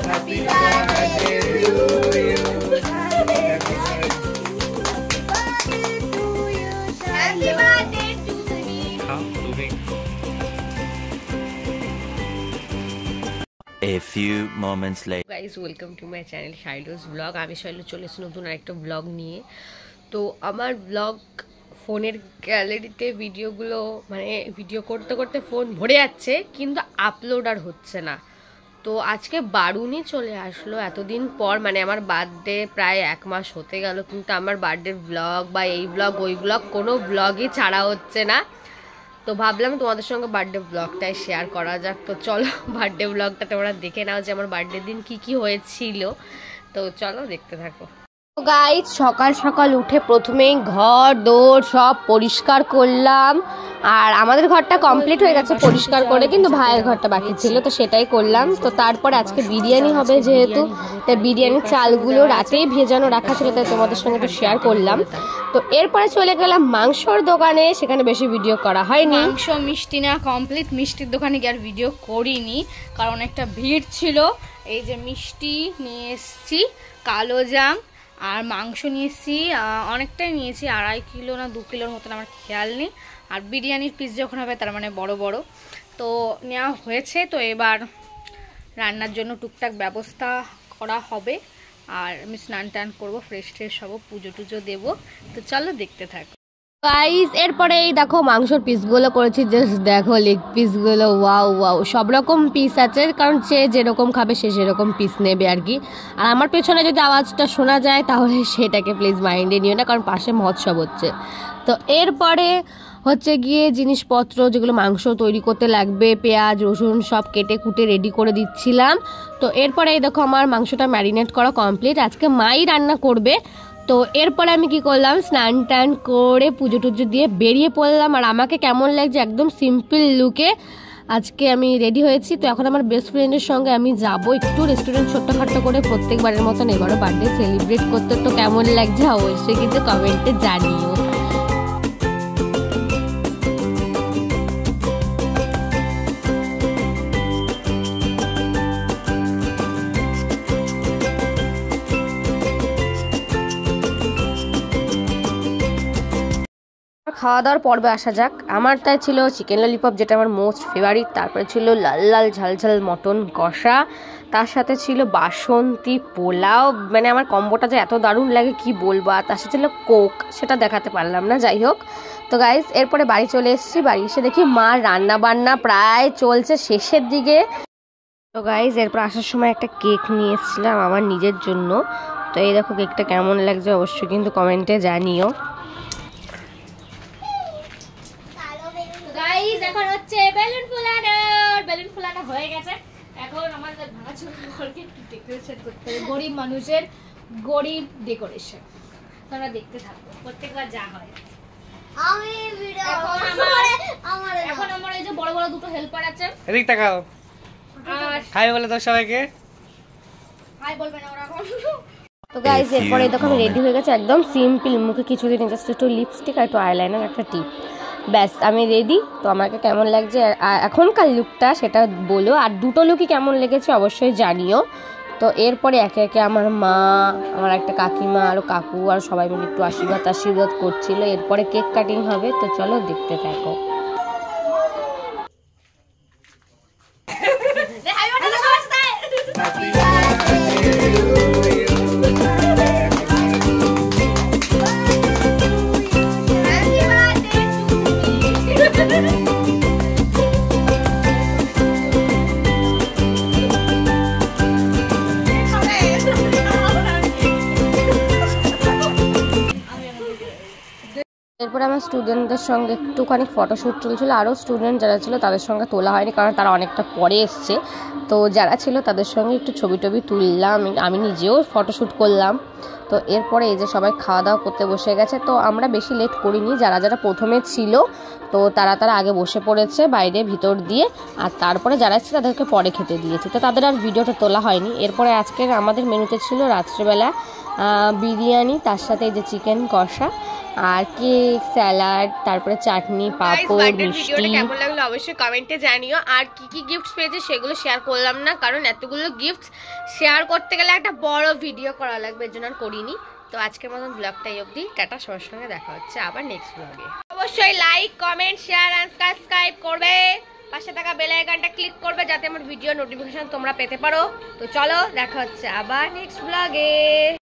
Happy birthday to you. Happy birthday to you. A few moments later. Guys, welcome to my channel Shilo's vlog. আমি শাইলো চলে এসেছি নতুন আরেকটা blog নিয়ে। তো আমার ব্লগ ফোনের গ্যালারিতে ভিডিওগুলো মানে ভিডিও করতে করতে ফোন ভরে যাচ্ছে, কিন্তু আপলোড আর হচ্ছে না। তো আজকে বারুনি চলে আসলো এতদিন পর, মানে আমার বার্থডে প্রায় 1 মাস হতে গেল, কিন্তু আমার বার্থডের ব্লগ বা এই ব্লগ ওই ব্লগ কোনো ব্লগই ছাড়া হচ্ছে না। তো ভাবলাম তোমাদের সঙ্গে বার্থডে ব্লগটাই শেয়ার করা যাক। তো চলো বার্থডে ব্লগটা তোমরা দেখে নাও যে আমার বার্থডে দিন কি কি হয়েছিল। তো চলো দেখতে থাকো। তো গাইস, সকাল সকাল উঠে প্রথমেই ঘর দোর সব পরিষ্কার করলাম, আর আমাদের ঘরটা কমপ্লিট হয়ে গেছে পরিষ্কার করে, কিন্তু ভাইয়ের ঘরটা বাকি ছিল, তো সেটাই করলাম। তো তারপরে আজকে বিরিয়ানি হবে যেহেতু, তাই বিরিয়ানির চালগুলো রাতেই ভেজানো রাখা ছিল, তাই তোমাদের সঙ্গে একটু শেয়ার করলাম। তো এরপরে চলে গেলাম মাংসর দোকানে, সেখানে বেশি ভিডিও করা হয়নি। মাংস মিষ্টি না কমপ্লিট, মিষ্টির দোকানে গিয়ে আর ভিডিও করিনি কারণ একটা ভিড় ছিল। এই যে মিষ্টি নিয়ে এসছি, কালো জাম, আর মাংস নিয়ে এসছি অনেকটাই নিয়েছি, 2.5 কিলো না 2 কিলোর মতন, আমার খেয়াল নেই। আর বিরিয়ানির পিস যখন হবে তার মানে বড় বড় তো নেওয়া হয়েছে। তো এবার রান্নার জন্য টুকটাক ব্যবস্থা করা হবে, আর আমি স্নান টান করবো, ফ্রেশ ট্রেশ হবো, পুজো টুজো দেবো। তো চলো দেখতে থাকো গাইস। এরপরে এই দেখো মাংসর পিসগুলো করেছি, জাস্ট দেখো লেগ পিসগুলো, ওয়াও ওয়াও, সব রকম পিস আছে, কারণ সে যেরকম খাবে সে সেরকম পিস নেবে আর কি। আর আমার পেছনে যদি আওয়াজটা শোনা যায় তাহলে সেটাকে প্লিজ মাইন্ডে নিও না, কারণ পাশে মহোৎসব হচ্ছে। তো এরপরে হচ্ছে গিয়ে জিনিসপত্র যেগুলো মাংস তৈরি করতে লাগবে, পেঁয়াজ রসুন সব কেটে কুটে রেডি করে দিচ্ছিলাম। তো এরপরে এই দেখো আমার মাংসটা ম্যারিনেট করা কমপ্লিট, আজকে মাই রান্না করবে। তো এরপরে আমি কি করলাম, স্নান টান করে পুজো টুজো দিয়ে বেরিয়ে পড়লাম। আর আমাকে কেমন লাগছে, একদম সিম্পল লুকে আজকে আমি রেডি হয়েছি। তো এখন আমার বেস্ট ফ্রেন্ডের সঙ্গে আমি যাবো একটু রেস্টুরেন্ট ছোট্টখাট্টো করে, প্রত্যেকবারের মতন এবারও বার্থডে সেলিব্রেট করতে। তো কেমন লাগছে অবশ্যই কিন্তু কমেন্টে জানিও। খাওয়া দাওয়ার পর্বে আসা যাক। আমারটাই ছিল চিকেন ললিপপ, যেটা আমার মোস্ট ফেভারিট। তারপরে ছিল লাল লাল ঝাল ঝাল মটন কষা, তার সাথে ছিল বাসন্তী পোলাও, মানে আমার কম্বোটা যে এত দারুণ লাগে কি বলবো। আর তার সাথে ছিল কোক, সেটা দেখাতে পারলাম না, যাই হোক। তো গাইস, এরপরে বাড়ি চলে এসেছি, বাড়ি এসে দেখি মা রান্না বান্না প্রায় চলছে শেষের দিকে। তো গাইস, এরপর আসার সময় একটা কেক নিয়ে এসেছিলাম আমার নিজের জন্য। তো এই দেখো কেকটা কেমন লাগছে অবশ্যই কিন্তু কমেন্টে জানিও। এখন হচ্ছে বেলুন ফুলানো হয়ে গেছে। এখন আমাদের ভাঙাচোরা ঘরকে একটু ডেকোরেশন করতে হবে, গরিব মানুষের গরিব ডেকোরেশন। তোমরা দেখতে থাকো প্রত্যেকবার যা হয়। এখন আমার এই যে বড় বড় দুটো হেল্পার আছে, এদিক তাকাও, আর হাই বলে দাও সবাইকে। হাই বলবে না ওরা এখন। তো গাইস, এরপরে দেখো আমি রেডি হয়ে গেছি, একদম সিম্পল, মুখে কিছুদিন জাস্ট একটু লিপস্টিক আর একটু আইলাইনার একটা টিপ, ব্যাস আমি রেডি। তো আমাকে কেমন লাগছে এখনকার লুকটা সেটা বলো, আর দুটো লুকই কেমন লেগেছে অবশ্যই জানিও। তো এরপরে একে একে আমার মা, আমার একটা কাকিমা আর কাকু আর সবাই মিলে একটু আশীর্বাদ করছিল। এরপরে কেক কাটিং হবে, তো চলো দেখতে থাকো। এরপরে আমার স্টুডেন্টদের সঙ্গে একটুখানি ফটোশ্যুট চলছিল, আরও স্টুডেন্ট যারা ছিল তাদের সঙ্গে তোলা হয়নি কারণ তারা অনেকটা পরে এসছে। তো যারা ছিল তাদের সঙ্গে একটু ছবি টবি তুললাম, আমি নিজেও ফটোশ্যুট করলাম। তো এরপরে এই যে সবাই খাওয়া দাওয়া করতে বসে গেছে। তো আমরা বেশি লেট করিনি, যারা যারা প্রথমে ছিল তো তারা আগে বসে পড়েছে বাইরে ভিতর দিয়ে, আর তারপরে যারা এসেছে তাদেরকে পরে খেতে দিয়েছি। তো তাদের আর ভিডিওটা তোলা হয়নি। এরপরে আজকের আমাদের মেনুতে ছিল রাত্রেবেলা বিরিয়ানি, তার সাথে যে চিকেন কষা আর কেক, স্যালাড, তারপরে চাটনি, পাঁপড়, মিষ্টি। কেমন লাগলো অবশ্যই কমেন্টে জানিও। আর কি কি গিফটস পেয়েছে সেগুলো শেয়ার করলাম না, কারণ এতগুলো গিফটস শেয়ার করতে গেলে একটা বড় ভিডিও করা লাগবে, এর জন্য আর করিনি। তো আজকের মতন ব্লগটাই অবধি, টাটা, সবার সঙ্গে দেখা হচ্ছে আবার নেক্সট ব্লগে। অবশ্যই like, comment, share and subscribe করবে, পাশে থাকা বেল আইকনটা ক্লিক করবে যাতে আমার ভিডিও নোটিফিকেশন তোমরা পেতে পারো। তো চলো দেখা হচ্ছে আবার নেক্সট ব্লগে।